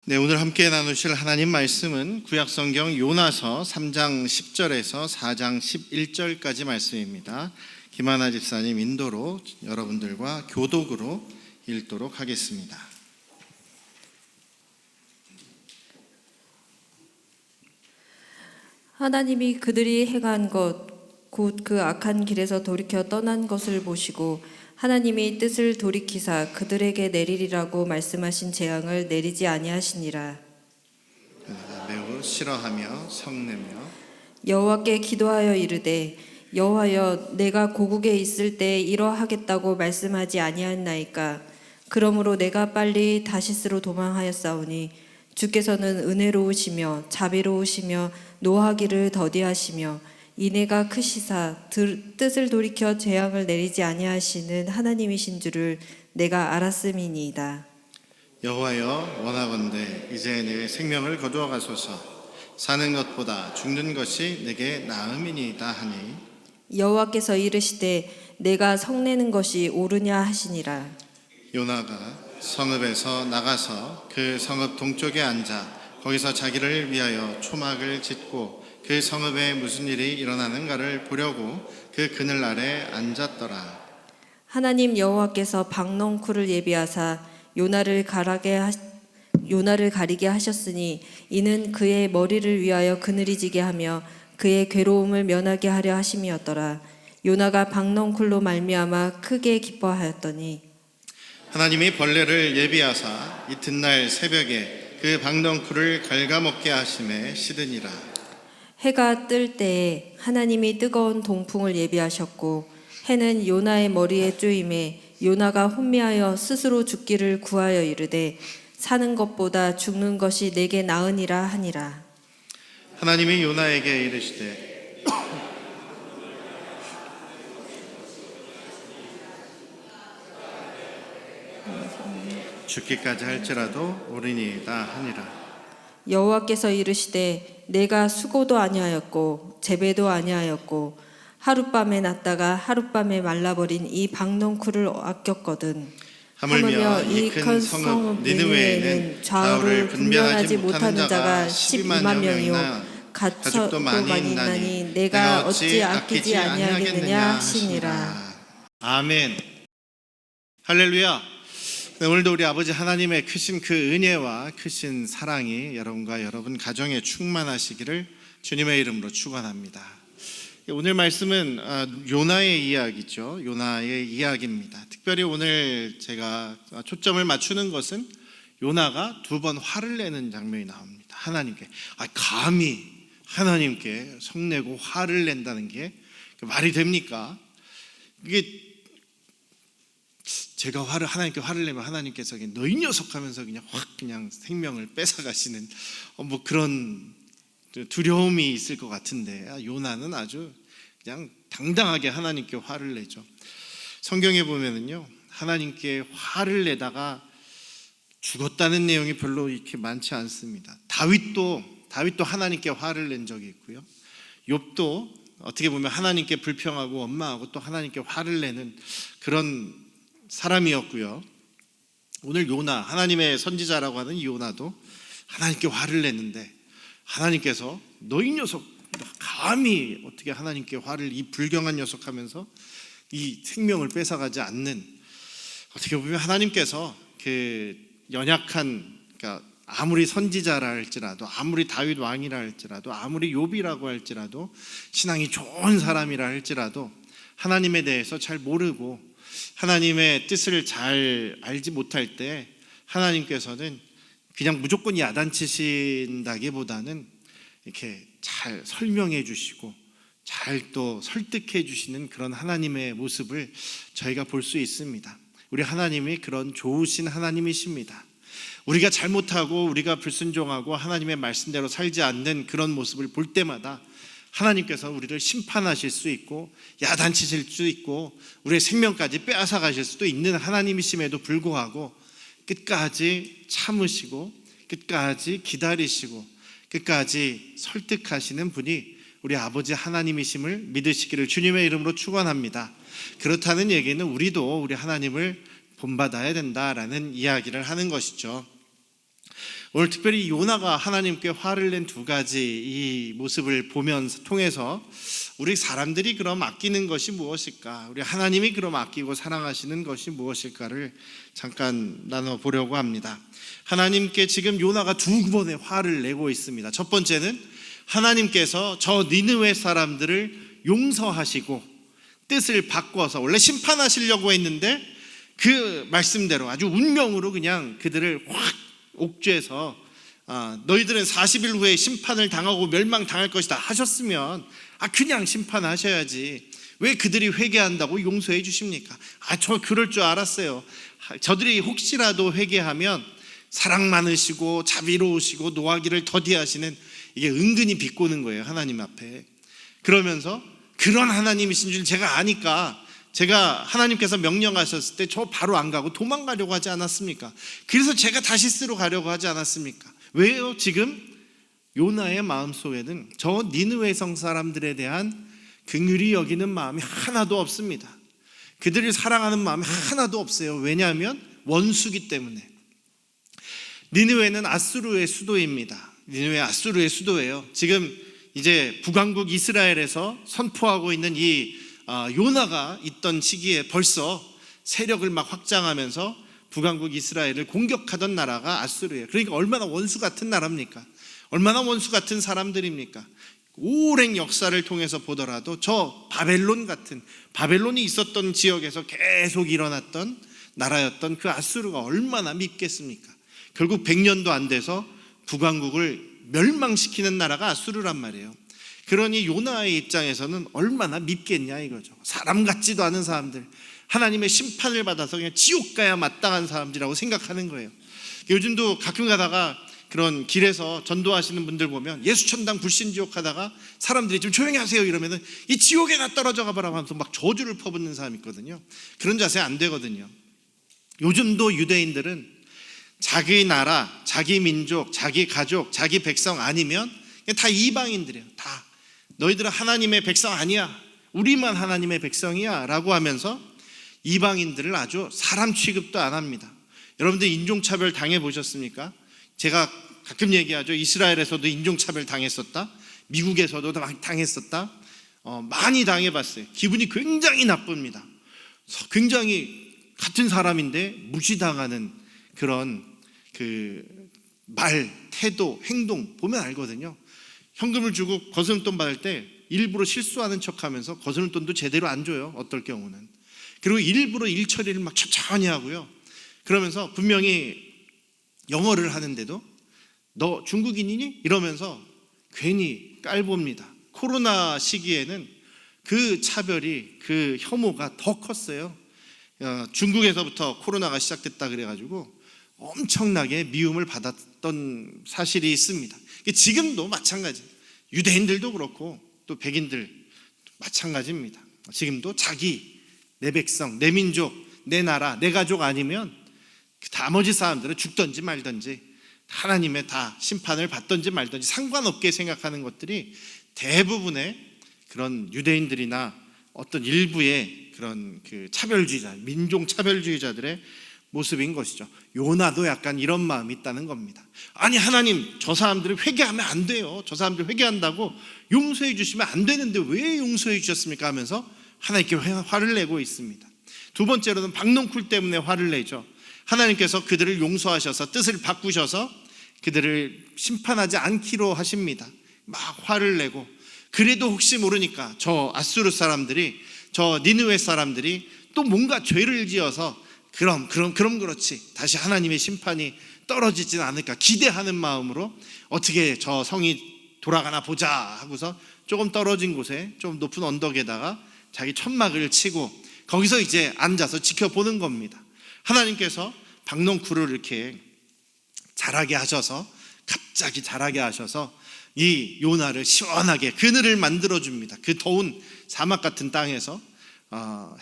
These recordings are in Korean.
네, 오늘 함께 나누실 하나님 말씀은 구약성경 요나서 3장 10절에서 4장 11절까지 말씀입니다. 김하나 집사님 인도로 여러분들과 교독으로 읽도록 하겠습니다. 하나님이 그들이 행한 것 곧 그 악한 길에서 돌이켜 떠난 것을 보시고 하나님이 뜻을 돌이키사 그들에게 내리리라고 말씀하신 재앙을 내리지 아니하시니라. 매우 싫어하며 성내며 여호와께 기도하여 이르되 여호와여, 내가 고국에 있을 때 이러하겠다고 말씀하지 아니하였나이까. 그러므로 내가 빨리 다시스로 도망하였사오니 주께서는 은혜로우시며 자비로우시며 노하기를 더디하시며 인애가 크시사 뜻을 돌이켜 재앙을 내리지 아니하시는 하나님이신 줄을 내가 알았음이니이다. 여호와여, 원하건대 이제 내 생명을 거두어 가소서. 사는 것보다 죽는 것이 내게 나음이니이다 하니 여호와께서 이르시되 내가 성내는 것이 옳으냐 하시니라. 요나가 성읍에서 나가서 그 성읍 동쪽에 앉아 거기서 자기를 위하여 초막을 짓고 그 성읍에 무슨 일이 일어나는가를 보려고 그 그늘 아래 앉았더라. 하나님 여호와께서 박넝쿨을 예비하사 요나를 가리게 하셨으니 이는 그의 머리를 위하여 그늘이 지게 하며 그의 괴로움을 면하게 하려 하심이었더라. 요나가 박넝쿨로 말미암아 크게 기뻐하였더니 하나님이 벌레를 예비하사 이튿날 새벽에 그 박넝쿨을 갉아먹게 하심에 시드니라. 해가 뜰 때에 하나님이 뜨거운 동풍을 예비하셨고 해는 요나의 머리에 쪼임에 요나가 혼미하여 스스로 죽기를 구하여 이르되 사는 것보다 죽는 것이 내게 나으니라 하니라. 하나님이 요나에게 이르시되 죽기까지 할지라도 옳으니이다 하니라. 여호와께서 이르시되 내가 수고도 아니하였고 재배도 아니하였고 하룻밤에 났다가 하룻밤에 말라버린 이 박넝쿨을 아꼈거든. 하물며 이 큰 성읍 니느웨에는 좌우를 분별하지 못하는 자가 12만 명이요 가축도 많이 있나니 내가 어찌 아끼지 아니하겠느냐 하시니라. 아멘. 할렐루야. 네, 오늘도 우리 아버지 하나님의 크신 그 은혜와 크신 사랑이 여러분과 여러분 가정에 충만하시기를 주님의 이름으로 축원합니다. 오늘 말씀은 요나의 이야기죠. 요나의 이야기입니다. 특별히 오늘 제가 초점을 맞추는 것은 요나가 2번 화를 내는 장면이 나옵니다. 하나님께. 감히 하나님께 성내고 화를 낸다는 게 말이 됩니까? 이게 제가 하나님께 화를 내면 하나님께서 너희 녀석 하면서 그냥 생명을 뺏어가시는 뭐 그런 두려움이 있을 것 같은데 요나는 아주 그냥 당당하게 하나님께 화를 내죠. 성경에 보면은요, 하나님께 화를 내다가 죽었다는 내용이 별로 이렇게 많지 않습니다. 다윗도 하나님께 화를 낸 적이 있고요. 욥도 어떻게 보면 하나님께 불평하고 원망하고 또 하나님께 화를 내는 그런 사람이었고요. 오늘 요나, 하나님의 선지자라고 하는 요나도 하나님께 화를 냈는데 하나님께서 너희 녀석 감히 어떻게 하나님께 화를 이 불경한 녀석 하면서 이 생명을 뺏어가지 않는, 어떻게 보면 하나님께서 그 연약한, 그러니까 아무리 선지자라 할지라도 아무리 다윗 왕이라 할지라도 아무리 욥이라고 할지라도 신앙이 좋은 사람이라 할지라도 하나님에 대해서 잘 모르고 하나님의 뜻을 잘 알지 못할 때 하나님께서는 그냥 무조건 야단치신다기보다는 이렇게 잘 설명해 주시고 잘 또 설득해 주시는 그런 하나님의 모습을 저희가 볼 수 있습니다. 우리 하나님이 그런 좋으신 하나님이십니다. 우리가 잘못하고 우리가 불순종하고 하나님의 말씀대로 살지 않는 그런 모습을 볼 때마다 하나님께서 우리를 심판하실 수 있고 야단치실 수 있고 우리의 생명까지 빼앗아 가실 수도 있는 하나님이심에도 불구하고 끝까지 참으시고 끝까지 기다리시고 끝까지 설득하시는 분이 우리 아버지 하나님이심을 믿으시기를 주님의 이름으로 축원합니다. 그렇다는 얘기는 우리도 우리 하나님을 본받아야 된다라는 이야기를 하는 것이죠. 오늘 특별히 요나가 하나님께 화를 낸 두 가지 이 모습을 보면서 통해서 우리 사람들이 그럼 아끼는 것이 무엇일까? 우리 하나님이 그럼 아끼고 사랑하시는 것이 무엇일까를 잠깐 나눠보려고 합니다. 하나님께 지금 요나가 두 번의 화를 내고 있습니다. 첫 번째는 하나님께서 저 니느웨 사람들을 용서하시고 뜻을 바꿔서 원래 심판하시려고 했는데 그 말씀대로 아주 운명으로 그냥 그들을 확 옥죄서 너희들은 40일 후에 심판을 당하고 멸망당할 것이다 하셨으면 그냥 심판하셔야지 왜 그들이 회개한다고 용서해 주십니까? 저 그럴 줄 알았어요. 저들이 혹시라도 회개하면 사랑 많으시고 자비로우시고 노하기를 더디하시는, 이게 은근히 비꼬는 거예요, 하나님 앞에. 그러면서 그런 하나님이신 줄 제가 아니까 제가 하나님께서 명령하셨을 때 저 바로 안 가고 도망가려고 하지 않았습니까? 그래서 제가 다시스로 가려고 하지 않았습니까? 왜요? 지금 요나의 마음속에는 저 니느웨 성 사람들에 대한 긍휼히 여기는 마음이 하나도 없습니다. 그들을 사랑하는 마음이 하나도 없어요. 왜냐하면 원수기 때문에. 니느웨는 아수르의 수도입니다. 니느웨 아수르의 수도예요. 지금 이제 북왕국 이스라엘에서 선포하고 있는 이 요나가 있던 시기에 벌써 세력을 막 확장하면서 북왕국 이스라엘을 공격하던 나라가 아수르예요. 그러니까 얼마나 원수 같은 나라입니까? 얼마나 원수 같은 사람들입니까? 오랜 역사를 통해서 보더라도 저 바벨론 같은, 바벨론이 있었던 지역에서 계속 일어났던 나라였던 그 아수르가 얼마나 밉겠습니까? 결국 100년도 안 돼서 북왕국을 멸망시키는 나라가 아수르란 말이에요. 그러니 요나의 입장에서는 얼마나 밉겠냐 이거죠. 사람 같지도 않은 사람들, 하나님의 심판을 받아서 그냥 지옥 가야 마땅한 사람들이라고 생각하는 거예요. 요즘도 가끔 가다가 그런 길에서 전도하시는 분들 보면 예수천당 불신지옥 하다가 사람들이 좀 조용히 하세요 이러면은 이 지옥에나 떨어져 가봐라 하면서 막 저주를 퍼붓는 사람이 있거든요. 그런 자세 안 되거든요. 요즘도 유대인들은 자기 나라, 자기 민족, 자기 가족, 자기 백성 아니면 그냥 다 이방인들이에요. 다 너희들은 하나님의 백성 아니야, 우리만 하나님의 백성이야 라고 하면서 이방인들을 아주 사람 취급도 안 합니다. 여러분들 인종차별 당해보셨습니까? 제가 가끔 얘기하죠. 이스라엘에서도 인종차별 당했었다, 미국에서도 당했었다, 많이 당해봤어요. 기분이 굉장히 나쁩니다. 굉장히 같은 사람인데 무시당하는 그런 그 말, 태도, 행동 보면 알거든요. 현금을 주고 거스름돈 받을 때 일부러 실수하는 척하면서 거스름돈도 제대로 안 줘요, 어떨 경우는. 그리고 일부러 일 처리를 막 천천히 하고요. 그러면서 분명히 영어를 하는데도 너 중국인이니? 이러면서 괜히 깔봅니다. 코로나 시기에는 그 차별이, 그 혐오가 더 컸어요. 중국에서부터 코로나가 시작됐다 그래가지고 엄청나게 미움을 받았던 사실이 있습니다. 지금도 마찬가지, 유대인들도 그렇고 또 백인들 마찬가지입니다. 지금도 자기, 내 백성, 내 민족, 내 나라, 내 가족 아니면 나머지 사람들은 죽든지 말든지 하나님의 다 심판을 받든지 말든지 상관없게 생각하는 것들이 대부분의 그런 유대인들이나 어떤 일부의 그런 그 차별주의자, 민족 차별주의자들의 모습인 것이죠. 요나도 약간 이런 마음이 있다는 겁니다. 아니 하나님, 저 사람들이 회개하면 안 돼요. 저 사람들이 회개한다고 용서해 주시면 안 되는데 왜 용서해 주셨습니까? 하면서 하나님께 화를 내고 있습니다. 두 번째로는 박농쿨 때문에 화를 내죠. 하나님께서 그들을 용서하셔서 뜻을 바꾸셔서 그들을 심판하지 않기로 하십니다. 막 화를 내고, 그래도 혹시 모르니까 저 아수르 사람들이, 저 니느웨 사람들이 또 뭔가 죄를 지어서 그럼 그렇지, 다시 하나님의 심판이 떨어지진 않을까 기대하는 마음으로 어떻게 저 성이 돌아가나 보자 하고서 조금 떨어진 곳에 좀 높은 언덕에다가 자기 천막을 치고 거기서 이제 앉아서 지켜보는 겁니다. 하나님께서 박농쿨을 이렇게 자라게 하셔서, 갑자기 자라게 하셔서 이 요나를 시원하게 그늘을 만들어줍니다. 그 더운 사막 같은 땅에서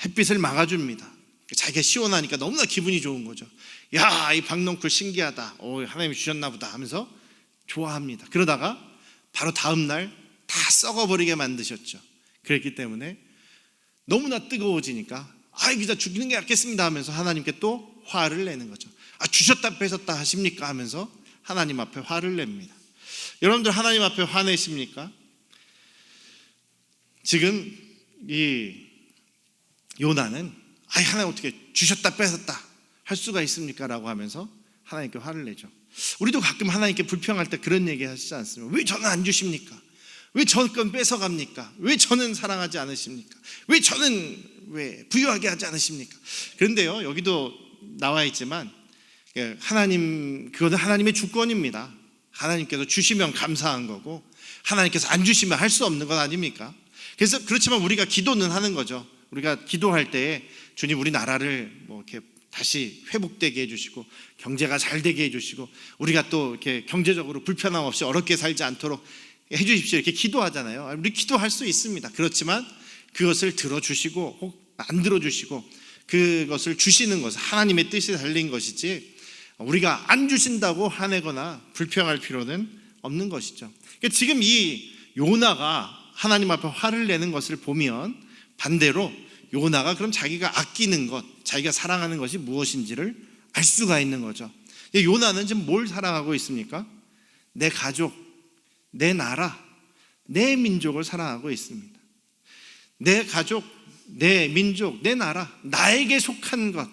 햇빛을 막아줍니다. 자기가 시원하니까 너무나 기분이 좋은 거죠. 야, 이 박농쿨 신기하다, 하나님이 주셨나 보다 하면서 좋아합니다. 그러다가 바로 다음 날 다 썩어버리게 만드셨죠. 그랬기 때문에 너무나 뜨거워지니까 그냥 죽이는 게 낫겠습니다 하면서 하나님께 또 화를 내는 거죠. 주셨다 뺏었다 하십니까 하면서 하나님 앞에 화를 냅니다. 여러분들 하나님 앞에 화내십니까? 지금 이 요나는 하나님 어떻게 주셨다 뺏었다 할 수가 있습니까? 라고 하면서 하나님께 화를 내죠. 우리도 가끔 하나님께 불평할 때 그런 얘기 하시지 않습니까? 왜 저는 안 주십니까? 왜 저 건 뺏어갑니까? 왜 저는 사랑하지 않으십니까? 왜 저는 부유하게 하지 않으십니까? 그런데요, 여기도 나와 있지만 그것은 하나님의 주권입니다. 하나님께서 주시면 감사한 거고 하나님께서 안 주시면 할 수 없는 것 아닙니까? 그래서 그렇지만 우리가 기도는 하는 거죠. 우리가 기도할 때 주님 우리 나라를 이렇게 다시 회복되게 해주시고 경제가 잘 되게 해주시고 우리가 또 이렇게 경제적으로 불편함 없이 어렵게 살지 않도록 해주십시오 이렇게 기도하잖아요. 우리 기도할 수 있습니다. 그렇지만 그것을 들어주시고 혹 안 들어주시고 그것을 주시는 것은 하나님의 뜻이 달린 것이지 우리가 안 주신다고 화내거나 불평할 필요는 없는 것이죠. 그러니까 지금 이 요나가 하나님 앞에 화를 내는 것을 보면 반대로 요나가 그럼 자기가 아끼는 것, 자기가 사랑하는 것이 무엇인지를 알 수가 있는 거죠. 요나는 지금 뭘 사랑하고 있습니까? 내 가족, 내 나라, 내 민족을 사랑하고 있습니다. 내 가족, 내 민족, 내 나라, 나에게 속한 것,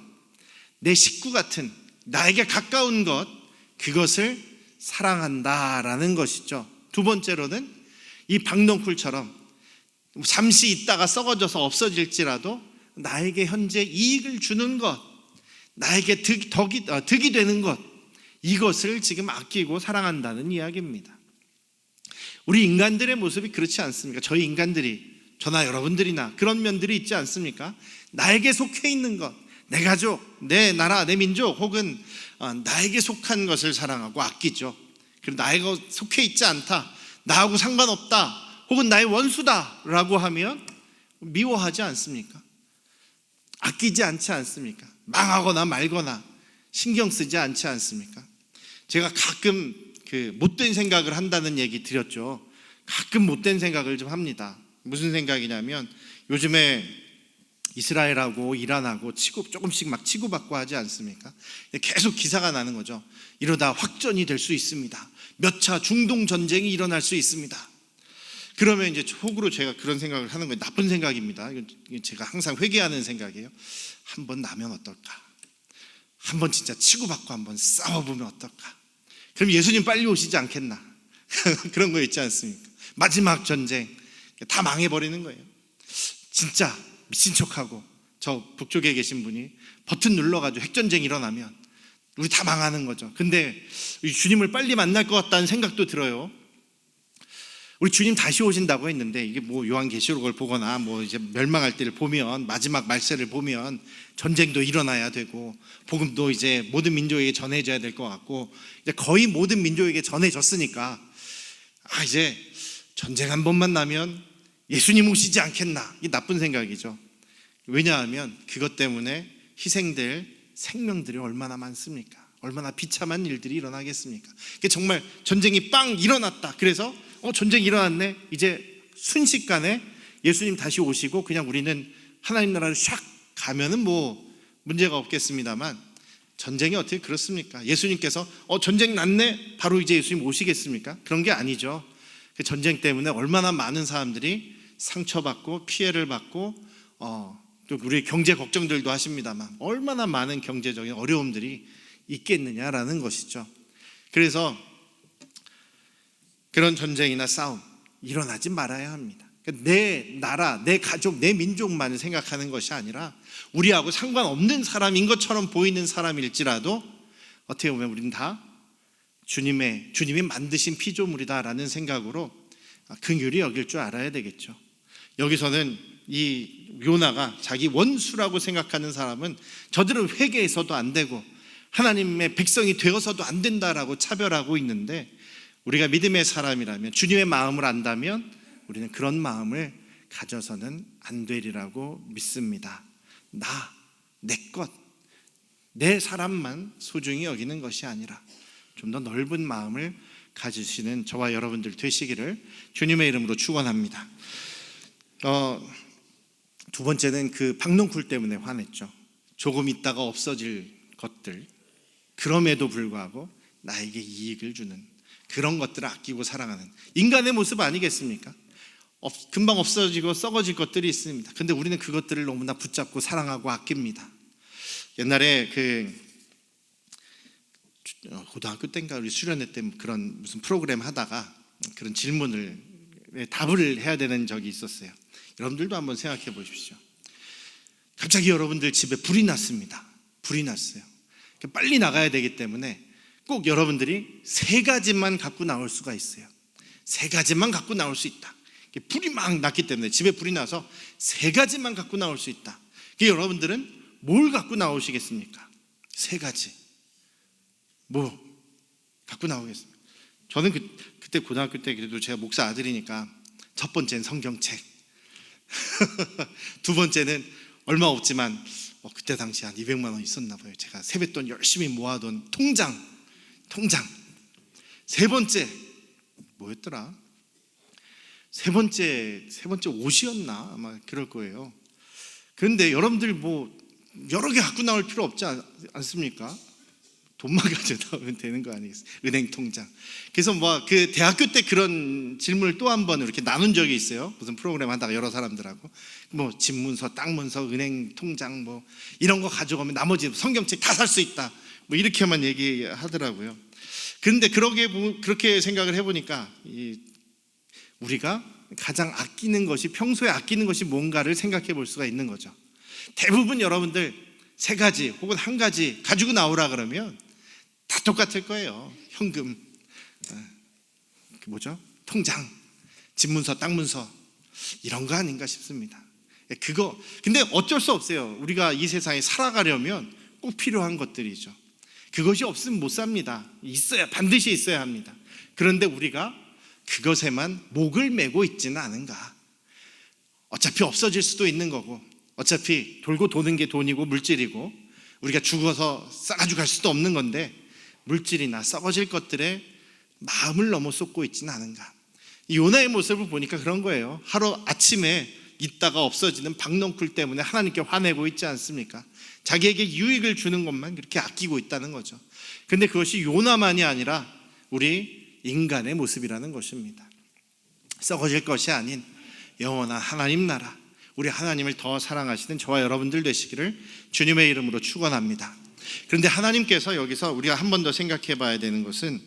내 식구 같은 나에게 가까운 것, 그것을 사랑한다라는 것이죠. 두 번째로는 이 박넝쿨처럼 잠시 있다가 썩어져서 없어질지라도 나에게 현재 이익을 주는 것, 나에게 득이 되는 것, 이것을 지금 아끼고 사랑한다는 이야기입니다. 우리 인간들의 모습이 그렇지 않습니까? 저희 인간들이, 저나 여러분들이나 그런 면들이 있지 않습니까? 나에게 속해 있는 것, 내 가족, 내 나라, 내 민족 혹은 나에게 속한 것을 사랑하고 아끼죠. 그리고 나에게 속해 있지 않다, 나하고 상관없다 혹은 나의 원수다라고 하면 미워하지 않습니까? 아끼지 않지 않습니까? 망하거나 말거나 신경 쓰지 않지 않습니까? 제가 가끔 못된 생각을 한다는 얘기 드렸죠. 가끔 못된 생각을 좀 합니다. 무슨 생각이냐면 요즘에 이스라엘하고 이란하고 조금씩 막 치고받고 하지 않습니까? 계속 기사가 나는 거죠. 이러다 확전이 될 수 있습니다. 몇 차 중동 전쟁이 일어날 수 있습니다. 그러면 이제 속으로 제가 그런 생각을 하는 거예요. 나쁜 생각입니다. 이건 제가 항상 회개하는 생각이에요. 한번 나면 어떨까? 한번 진짜 치고받고 한번 싸워보면 어떨까? 그럼 예수님 빨리 오시지 않겠나? 그런 거 있지 않습니까? 마지막 전쟁 다 망해버리는 거예요. 진짜 미친 척하고 저 북쪽에 계신 분이 버튼 눌러가지고 핵전쟁이 일어나면 우리 다 망하는 거죠. 근데 주님을 빨리 만날 것 같다는 생각도 들어요. 우리 주님 다시 오신다고 했는데 이게 요한계시록을 보거나 이제 멸망할 때를 보면 마지막 말세를 보면 전쟁도 일어나야 되고 복음도 이제 모든 민족에게 전해져야 될 것 같고 이제 거의 모든 민족에게 전해졌으니까 이제 전쟁 한 번만 나면 예수님 오시지 않겠나? 이게 나쁜 생각이죠. 왜냐하면 그것 때문에 희생될 생명들이 얼마나 많습니까? 얼마나 비참한 일들이 일어나겠습니까? 정말 전쟁이 빵 일어났다. 그래서 전쟁이 일어났네. 이제 순식간에 예수님 다시 오시고 그냥 우리는 하나님 나라를 샥 가면은 문제가 없겠습니다만 전쟁이 어떻게 그렇습니까? 예수님께서 전쟁 났네. 바로 이제 예수님 오시겠습니까? 그런 게 아니죠. 그 전쟁 때문에 얼마나 많은 사람들이 상처받고 피해를 받고 또 우리 경제 걱정들도 하십니다만 얼마나 많은 경제적인 어려움들이 있겠느냐라는 것이죠. 그래서 그런 전쟁이나 싸움 일어나지 말아야 합니다. 내 나라, 내 가족, 내 민족만 생각하는 것이 아니라 우리하고 상관없는 사람인 것처럼 보이는 사람일지라도 어떻게 보면 우리는 다 주님이 만드신 피조물이다라는 생각으로 긍휼히 여길 줄 알아야 되겠죠. 여기서는 이 요나가 자기 원수라고 생각하는 사람은 저들은 회개해서도 안 되고 하나님의 백성이 되어서도 안 된다라고 차별하고 있는데 우리가 믿음의 사람이라면 주님의 마음을 안다면 우리는 그런 마음을 가져서는 안 되리라고 믿습니다. 내 것, 내 사람만 소중히 여기는 것이 아니라 좀 더 넓은 마음을 가지시는 저와 여러분들 되시기를 주님의 이름으로 축원합니다. 두 번째는 그 박넝쿨 때문에 화냈죠. 조금 있다가 없어질 것들, 그럼에도 불구하고 나에게 이익을 주는 그런 것들을 아끼고 사랑하는 인간의 모습 아니겠습니까? 금방 없어지고 썩어질 것들이 있습니다. 근데 우리는 그것들을 너무나 붙잡고 사랑하고 아낍니다. 옛날에 고등학교 때인가 우리 수련회 때 그런 무슨 프로그램 하다가 그런 질문을 답을 해야 되는 적이 있었어요. 여러분들도 한번 생각해 보십시오. 갑자기 여러분들 집에 불이 났습니다. 불이 났어요. 빨리 나가야 되기 때문에 꼭 여러분들이 3가지만 갖고 나올 수가 있어요. 3가지만 갖고 나올 수 있다. 불이 막 났기 때문에 집에 불이 나서 3가지만 갖고 나올 수 있다. 여러분들은 뭘 갖고 나오시겠습니까? 3가지. 뭐 갖고 나오겠습니까? 저는 그때 고등학교 때 그래도 제가 목사 아들이니까 첫 번째는 성경책, 두 번째는 얼마 없지만 그때 당시 한 200만 원 있었나 봐요. 제가 세뱃돈 열심히 모아둔 통장. 세 번째 뭐였더라? 세 번째 옷이었나? 아마 그럴 거예요. 그런데 여러분들 뭐 여러 개 갖고 나올 필요 없지 않습니까? 돈만 가져나오면 되는 거 아니겠어요? 은행 통장. 그래서 그 대학교 때 그런 질문을 또 한 번 이렇게 나눈 적이 있어요. 무슨 프로그램 하다가 여러 사람들하고 집 문서, 땅 문서, 은행 통장 이런 거 가져가면 나머지 성경책 다 살 수 있다. 이렇게만 얘기하더라고요. 그런데 그렇게 생각을 해보니까 우리가 가장 아끼는 것이 평소에 아끼는 것이 뭔가를 생각해 볼 수가 있는 거죠. 대부분 여러분들 3가지 혹은 1가지 가지고 나오라 그러면 다 똑같을 거예요. 현금, 통장, 집문서, 땅문서 이런 거 아닌가 싶습니다. 근데 어쩔 수 없어요. 우리가 이 세상에 살아가려면 꼭 필요한 것들이죠. 그것이 없으면 못 삽니다. 반드시 있어야 합니다. 그런데 우리가 그것에만 목을 메고 있지는 않은가. 어차피 없어질 수도 있는 거고, 어차피 돌고 도는 게 돈이고 물질이고, 우리가 죽어서 싸가지고 갈 수도 없는 건데 물질이나 썩어질 것들에 마음을 너무 쏟고 있지는 않은가. 이 요나의 모습을 보니까 그런 거예요. 하루 아침에 있다가 없어지는 박넝쿨 때문에 하나님께 화내고 있지 않습니까? 자기에게 유익을 주는 것만 그렇게 아끼고 있다는 거죠. 근데 그것이 요나만이 아니라 우리 인간의 모습이라는 것입니다. 썩어질 것이 아닌 영원한 하나님 나라, 우리 하나님을 더 사랑하시는 저와 여러분들 되시기를 주님의 이름으로 축원합니다. 그런데 하나님께서 여기서 우리가 한 번 더 생각해 봐야 되는 것은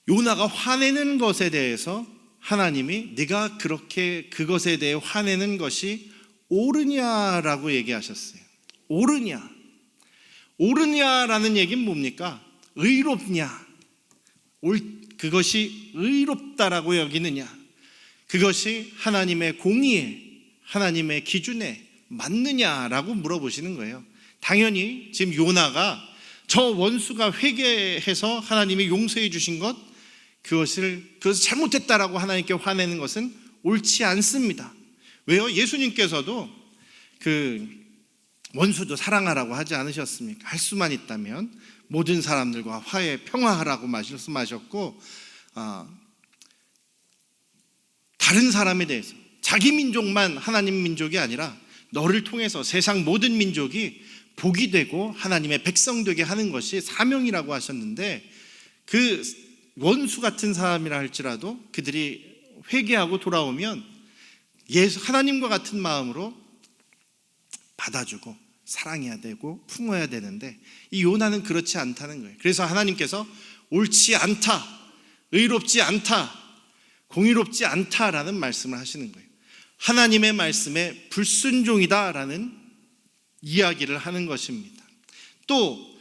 요나가 화내는 것에 대해서 하나님이 네가 그렇게 그것에 대해 화내는 것이 옳으냐라고 얘기하셨어요. 옳으냐라는 얘기는 뭡니까? 의롭냐? 그것이 의롭다라고 여기느냐? 그것이 하나님의 공의에, 하나님의 기준에 맞느냐라고 물어보시는 거예요. 당연히 지금 요나가 저 원수가 회개해서 하나님이 용서해 주신 것, 그것을 잘못했다라고 하나님께 화내는 것은 옳지 않습니다. 왜요? 예수님께서도 그 원수도 사랑하라고 하지 않으셨습니까? 할 수만 있다면 모든 사람들과 화해, 평화하라고 말씀하셨고, 다른 사람에 대해서 자기 민족만 하나님 민족이 아니라 너를 통해서 세상 모든 민족이 복이 되고 하나님의 백성 되게 하는 것이 사명이라고 하셨는데, 그 원수 같은 사람이라 할지라도 그들이 회개하고 돌아오면 하나님과 같은 마음으로 받아주고 사랑해야 되고 품어야 되는데, 이 요나는 그렇지 않다는 거예요. 그래서 하나님께서 옳지 않다, 의롭지 않다, 공의롭지 않다라는 말씀을 하시는 거예요. 하나님의 말씀에 불순종이다라는 이야기를 하는 것입니다. 또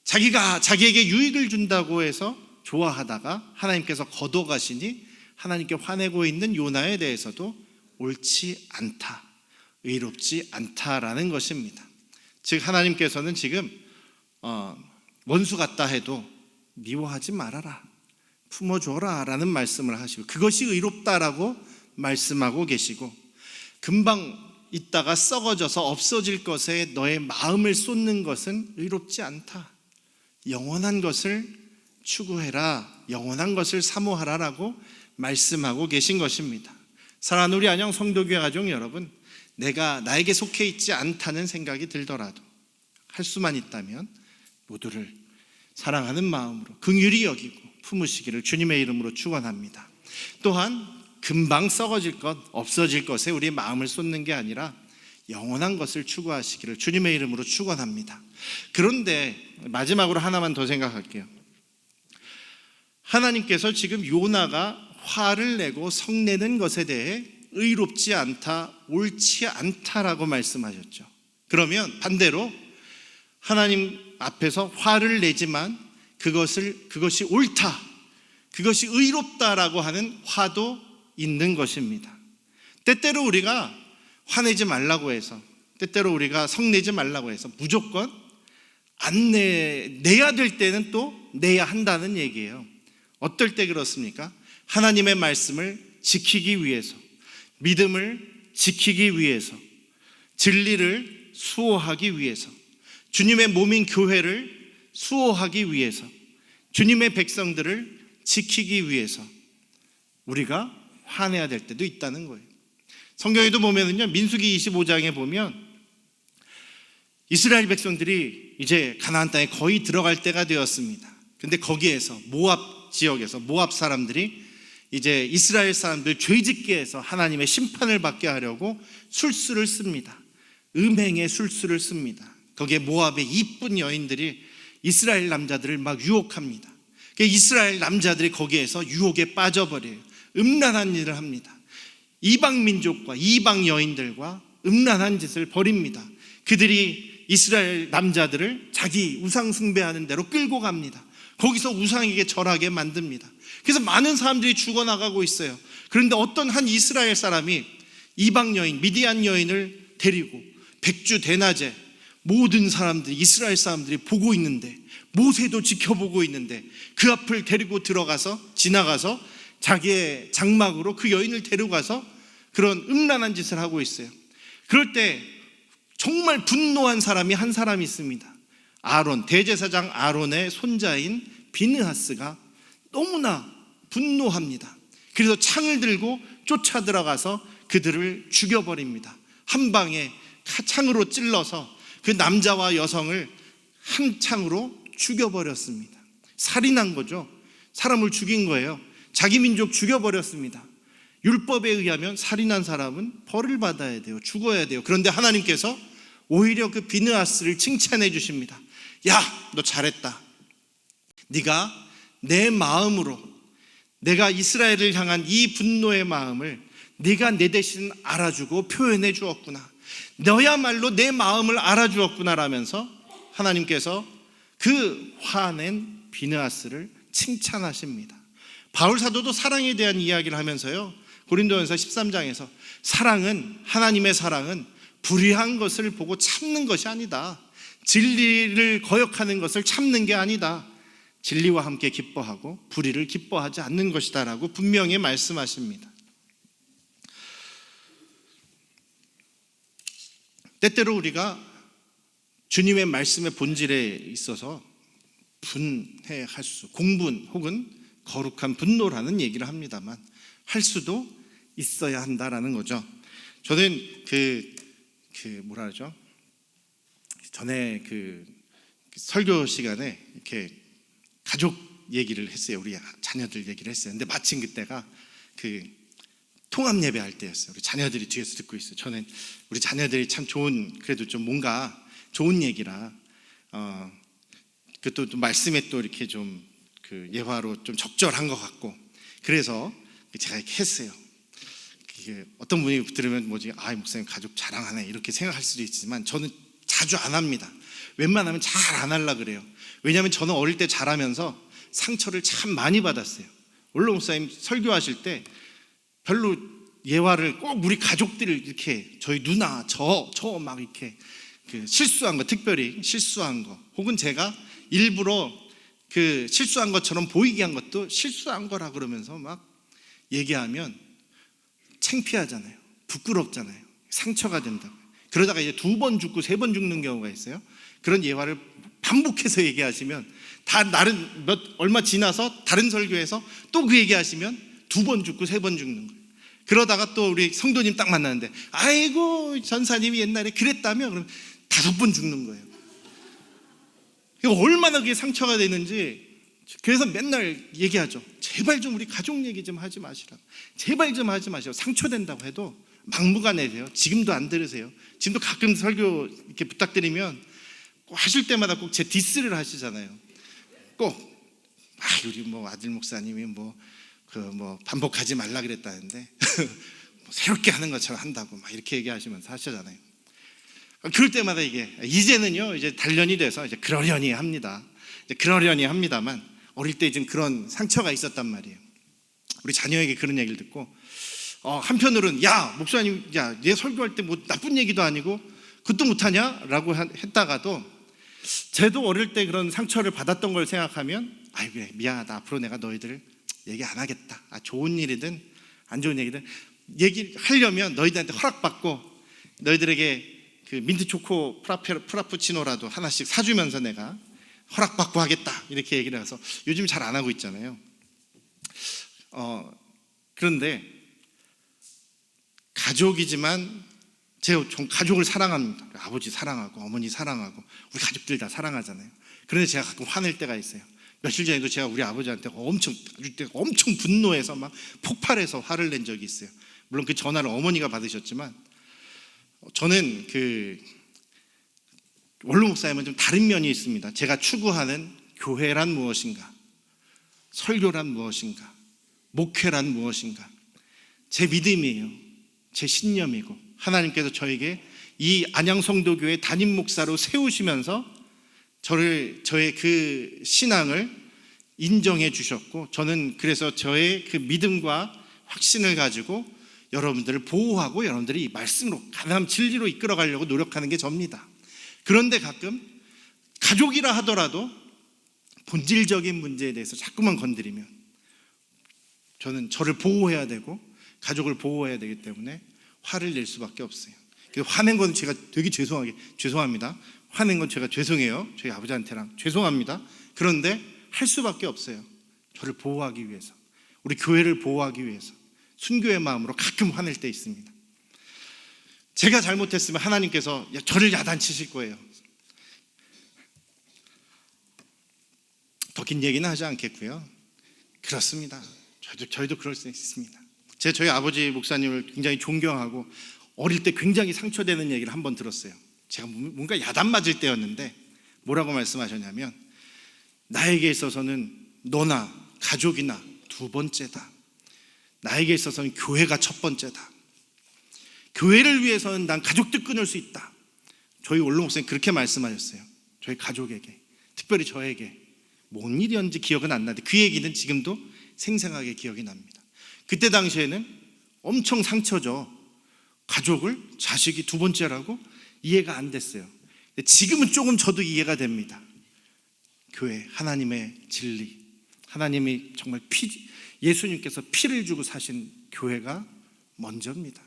자기에게 유익을 준다고 해서 좋아하다가 하나님께서 거둬가시니 하나님께 화내고 있는 요나에 대해서도 옳지 않다, 의롭지 않다라는 것입니다. 즉 하나님께서는 지금 원수 같다 해도 미워하지 말아라, 품어줘라 라는 말씀을 하시고, 그것이 의롭다라고 말씀하고 계시고, 금방 있다가 썩어져서 없어질 것에 너의 마음을 쏟는 것은 의롭지 않다, 영원한 것을 추구해라, 영원한 것을 사모하라 라고 말씀하고 계신 것입니다. 사랑하는 우리 안녕 성도교회 가족 여러분, 내가 나에게 속해 있지 않다는 생각이 들더라도 할 수만 있다면 모두를 사랑하는 마음으로 긍휼히 여기고 품으시기를 주님의 이름으로 축원합니다. 또한 금방 썩어질 것, 없어질 것에 우리의 마음을 쏟는 게 아니라 영원한 것을 추구하시기를 주님의 이름으로 축원합니다. 그런데 마지막으로 하나만 더 생각할게요. 하나님께서 지금 요나가 화를 내고 성내는 것에 대해 의롭지 않다, 옳지 않다라고 말씀하셨죠. 그러면 반대로 하나님 앞에서 화를 내지만 그것이 옳다, 그것이 의롭다라고 하는 화도 있는 것입니다. 때때로 우리가 화내지 말라고 해서, 때때로 우리가 성내지 말라고 해서 무조건 안 내야 될 때는 또 내야 한다는 얘기예요. 어떨 때 그렇습니까? 하나님의 말씀을 지키기 위해서, 믿음을 지키기 위해서, 진리를 수호하기 위해서, 주님의 몸인 교회를 수호하기 위해서, 주님의 백성들을 지키기 위해서 우리가 화내야 될 때도 있다는 거예요. 성경에도 보면은요, 민수기 25장에 보면 이스라엘 백성들이 이제 가나안 땅에 거의 들어갈 때가 되었습니다. 근데 거기에서 모압 지역에서 모압 사람들이 이제 이스라엘 사람들 죄짓게 해서 하나님의 심판을 받게 하려고 술수를 씁니다. 음행의 술수를 씁니다. 거기에 모압의 이쁜 여인들이 이스라엘 남자들을 막 유혹합니다. 이스라엘 남자들이 거기에서 유혹에 빠져버려요. 음란한 일을 합니다. 이방 민족과 이방 여인들과 음란한 짓을 벌입니다. 그들이 이스라엘 남자들을 자기 우상 숭배하는 데로 끌고 갑니다. 거기서 우상에게 절하게 만듭니다. 그래서 많은 사람들이 죽어나가고 있어요. 그런데 어떤 한 이스라엘 사람이 이방 여인, 미디안 여인을 데리고 백주 대낮에 모든 사람들이, 이스라엘 사람들이 보고 있는데, 모세도 지켜보고 있는데 그 앞을 데리고 지나가서 자기의 장막으로 그 여인을 데려가서 그런 음란한 짓을 하고 있어요. 그럴 때 정말 분노한 사람이 한 사람이 있습니다. 아론, 대제사장 아론의 손자인 비느하스가 너무나 분노합니다. 그래서 창을 들고 쫓아 들어가서 그들을 죽여버립니다. 한 방에 창으로 찔러서 그 남자와 여성을 한 창으로 죽여버렸습니다. 살인한 거죠. 사람을 죽인 거예요. 자기 민족 죽여버렸습니다. 율법에 의하면 살인한 사람은 벌을 받아야 돼요. 죽어야 돼요. 그런데 하나님께서 오히려 그 비느하스를 칭찬해 주십니다. 야, 너 잘했다. 네가 내 마음으로, 내가 이스라엘을 향한 이 분노의 마음을 네가 내 대신 알아주고 표현해 주었구나. 너야말로 내 마음을 알아주었구나 라면서 하나님께서 그 화낸 비느하스를 칭찬하십니다. 바울 사도도 사랑에 대한 이야기를 하면서요, 고린도전서 13장에서 하나님의 사랑은 불의한 것을 보고 참는 것이 아니다. 진리를 거역하는 것을 참는 게 아니다. 진리와 함께 기뻐하고 불의를 기뻐하지 않는 것이다 라고 분명히 말씀하십니다. 때때로 우리가 주님의 말씀의 본질에 있어서 분해할 수, 공분 혹은 거룩한 분노라는 얘기를 합니다만 할 수도 있어야 한다라는 거죠. 저는 뭐라 하죠? 전에 설교 시간에 이렇게 가족 얘기를 했어요. 우리 자녀들 얘기를 했어요. 근데 마침 그때가 통합 예배 할 때였어요. 우리 자녀들이 뒤에서 듣고 있어요. 저는 우리 자녀들이 참 그래도 좀 뭔가 좋은 얘기라, 또 말씀에 또 이렇게 좀 예화로 좀 적절한 것 같고, 그래서 제가 이렇게 했어요. 어떤 분이 들으면 목사님 가족 자랑하네 이렇게 생각할 수도 있지만 저는 자주 안 합니다. 웬만하면 잘 안 하려고 그래요. 왜냐하면 저는 어릴 때 자라면서 상처를 참 많이 받았어요. 원로 목사님 설교하실 때 별로 예화를 꼭 우리 가족들을 이렇게, 저희 누나, 저 막 이렇게 실수한 거, 특별히 실수한 거, 혹은 제가 일부러 실수한 것처럼 보이게 한 것도 실수한 거라 그러면서 막 얘기하면 창피하잖아요. 부끄럽잖아요. 상처가 된다고. 그러다가 이제 2번 죽고 3번 죽는 경우가 있어요. 그런 예화를 반복해서 얘기하시면 얼마 지나서 다른 설교에서 또 그 얘기하시면 2번 죽고 3번 죽는 거예요. 그러다가 또 우리 성도님 딱 만나는데 아이고 전사님이 옛날에 그랬다며, 그러면 5번 죽는 거예요. 이거 얼마나 그게 상처가 되는지. 그래서 맨날 얘기하죠. 제발 좀 우리 가족 얘기 좀 하지 마시라고. 제발 좀 하지 마시라고. 상처된다고 해도 막무가내세요. 지금도 안 들으세요. 지금도 가끔 설교 이렇게 부탁드리면 꼭 하실 때마다 꼭 제 디스를 하시잖아요. 꼭 우리 뭐 아들 목사님이 반복하지 말라 그랬다는데 뭐 새롭게 하는 것처럼 한다고 막 이렇게 얘기하시면서 하시잖아요. 그럴 때마다 이제는요, 이제 단련이 돼서 이제 그러려니 합니다. 이제 그러려니 합니다만 어릴 때 좀 그런 상처가 있었단 말이에요. 우리 자녀에게 그런 얘기를 듣고 한편으로는 야 목사님, 야 얘 설교할 때 뭐 나쁜 얘기도 아니고 그것도 못하냐? 라고 했다가도 쟤도 어릴 때 그런 상처를 받았던 걸 생각하면 그래 미안하다, 앞으로 내가 너희들 얘기 안 하겠다. 좋은 일이든 안 좋은 얘기든 얘기하려면 너희들한테 허락받고 너희들에게 그 민트 초코 프라푸치노라도 하나씩 사주면서 내가 허락받고 하겠다, 이렇게 얘기를 해서 요즘 잘 안 하고 있잖아요. 그런데 가족이지만 제가 가족을 사랑합니다. 아버지 사랑하고 어머니 사랑하고 우리 가족들 다 사랑하잖아요. 그런데 제가 가끔 화낼 때가 있어요. 며칠 전에도 제가 우리 아버지한테 엄청 분노해서 막 폭발해서 화를 낸 적이 있어요. 물론 그 전화를 어머니가 받으셨지만 저는 원로 목사님은 좀 다른 면이 있습니다. 제가 추구하는 교회란 무엇인가, 설교란 무엇인가, 목회란 무엇인가, 제 믿음이에요. 제 신념이고 하나님께서 저에게 이 안양성도교회 담임 목사로 세우시면서 저의 그 신앙을 인정해 주셨고, 저는 그래서 저의 그 믿음과 확신을 가지고 여러분들을 보호하고 여러분들이 이 말씀으로 가능한 진리로 이끌어 가려고 노력하는 게 접니다. 그런데 가끔 가족이라 하더라도 본질적인 문제에 대해서 자꾸만 건드리면 저는 저를 보호해야 되고 가족을 보호해야 되기 때문에 화를 낼 수밖에 없어요. 화낸 건 제가 되게 죄송합니다. 화낸 건 제가 죄송해요. 저희 아버지한테랑 죄송합니다. 그런데 할 수밖에 없어요. 저를 보호하기 위해서, 우리 교회를 보호하기 위해서 순교의 마음으로 가끔 화낼 때 있습니다. 제가 잘못했으면 하나님께서 저를 야단치실 거예요. 더 긴 얘기는 하지 않겠고요. 그렇습니다. 저희도 그럴 수 있습니다. 저희 아버지 목사님을 굉장히 존경하고 어릴 때 굉장히 상처되는 얘기를 한번 들었어요. 제가 뭔가 야단 맞을 때였는데 뭐라고 말씀하셨냐면, 나에게 있어서는 너나 가족이나 두 번째다. 나에게 있어서는 교회가 첫 번째다. 교회를 위해서는 난 가족도 끊을 수 있다. 저희 원로 목사님 그렇게 말씀하셨어요. 저희 가족에게, 특별히 저에게. 뭔 일이었는지 기억은 안 나는데 그 얘기는 지금도 생생하게 기억이 납니다. 그때 당시에는 엄청 상처죠. 가족을 자식이 두 번째라고 이해가 안 됐어요. 지금은 조금 저도 이해가 됩니다. 교회, 하나님의 진리, 하나님이 정말 예수님께서 피를 주고 사신 교회가 먼저입니다.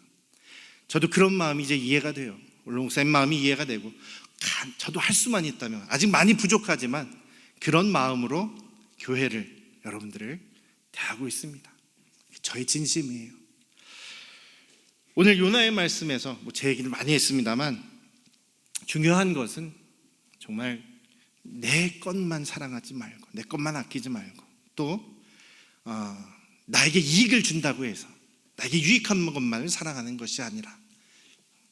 저도 그런 마음이 이제 이해가 돼요. 원로 목사님 마음이 이해가 되고, 저도 할 수만 있다면, 아직 많이 부족하지만 그런 마음으로 교회를, 여러분들을 대하고 있습니다. 저의 진심이에요. 오늘 요나의 말씀에서 제 얘기를 많이 했습니다만 중요한 것은 정말 내 것만 사랑하지 말고, 내 것만 아끼지 말고, 또 나에게 이익을 준다고 해서 나에게 유익한 것만을 사랑하는 것이 아니라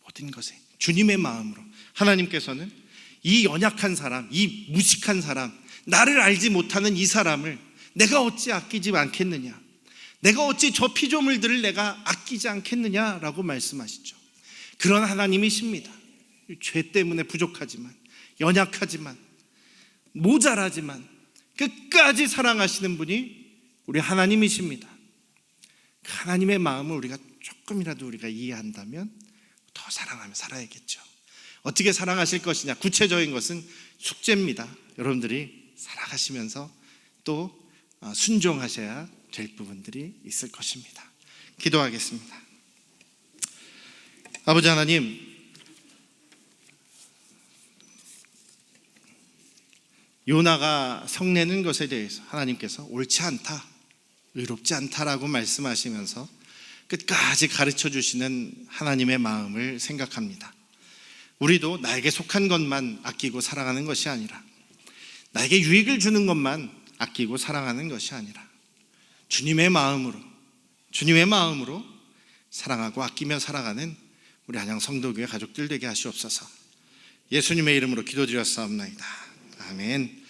모든 것에 주님의 마음으로, 하나님께서는 이 연약한 사람, 이 무식한 사람, 나를 알지 못하는 이 사람을 내가 어찌 아끼지 않겠느냐, 내가 어찌 저 피조물들을 내가 아끼지 않겠느냐라고 말씀하시죠. 그런 하나님이십니다. 죄 때문에 부족하지만, 연약하지만, 모자라지만 끝까지 사랑하시는 분이 우리 하나님이십니다. 그 하나님의 마음을 우리가 조금이라도 우리가 이해한다면 더 사랑하며 살아야겠죠. 어떻게 사랑하실 것이냐, 구체적인 것은 숙제입니다. 여러분들이 살아가시면서 또 순종하셔야 될 부분들이 있을 것입니다. 기도하겠습니다. 아버지 하나님, 요나가 성내는 것에 대해서 하나님께서 옳지 않다, 의롭지 않다라고 말씀하시면서 끝까지 가르쳐 주시는 하나님의 마음을 생각합니다. 우리도 나에게 속한 것만 아끼고 살아가는 것이 아니라 나에게 유익을 주는 것만 아끼고 사랑하는 것이 아니라 주님의 마음으로 사랑하고 아끼며 살아가는 우리 한양 성도교회 가족들 되게 하시옵소서. 예수님의 이름으로 기도드렸사옵나이다. 아멘.